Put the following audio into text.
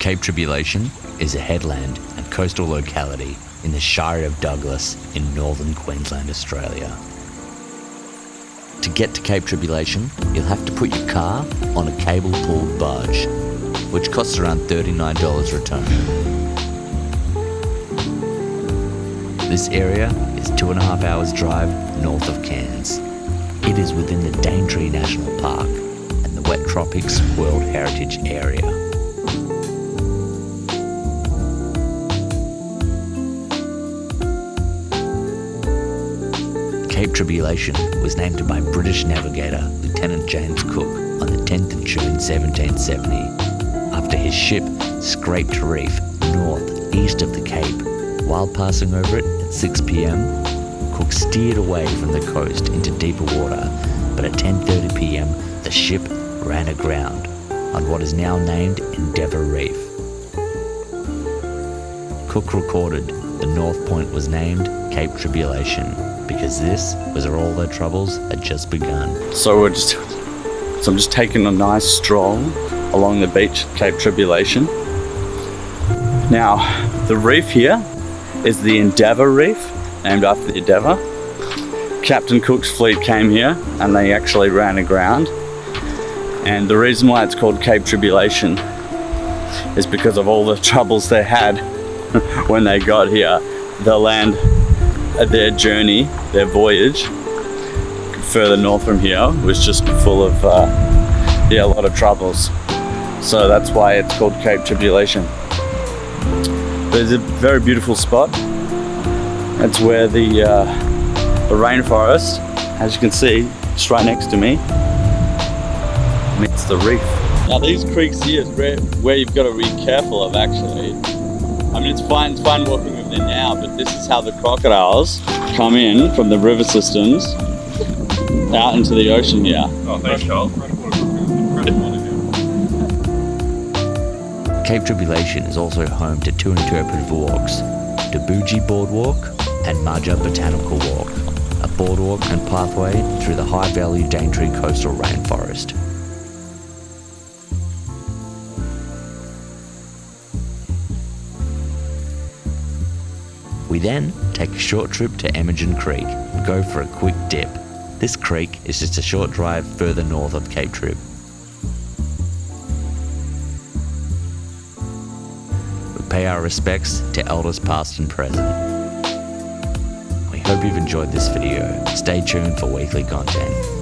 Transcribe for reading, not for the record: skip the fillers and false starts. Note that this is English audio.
Cape Tribulation is a headland and coastal locality in the Shire of Douglas in northern Queensland, Australia. To get to Cape Tribulation, you'll have to put your car on a cable-pulled barge, which costs around $39 return. This area is 2.5 hours drive north of Cairns. It is within the Daintree National Park and the Wet Tropics World Heritage area. Cape Tribulation was named by British navigator Lieutenant James Cook on the 10th of June 1770 after his ship scraped a reef north-east of the Cape. While passing over it at 6 p.m, Cook steered away from the coast into deeper water, but at 10:30 p.m, the ship ran aground on what is now named Endeavour Reef. Cook recorded the north point was named Cape Tribulation because this was where all their troubles had just begun. So I'm just taking a nice stroll along the beach at Cape Tribulation. Now, the reef here is the Endeavour Reef, named after the Endeavour. Captain Cook's fleet came here and they actually ran aground. And the reason why it's called Cape Tribulation is because of all the troubles they had when they got here. The land, their journey, their voyage further north from here was just full of a lot of troubles. So that's why it's called Cape Tribulation. But it's a very beautiful spot. That's where the rainforest, as you can see, just right next to me, meets the reef. Now these creeks here is where you've got to be careful of actually. I mean, it's fine walking over there now, but this is how the crocodiles come in from the river systems out into the ocean here. Oh, thanks, Carl. Cape Tribulation is also home to two interpretive walks, Dabuji Boardwalk and Maja Botanical Walk, a boardwalk and pathway through the high-value Daintree coastal rainforest. We then take a short trip to Imogen Creek and go for a quick dip. This creek is just a short drive further north of Cape Trib. We pay our respects to elders past and present. We hope you've enjoyed this video. Stay tuned for weekly content.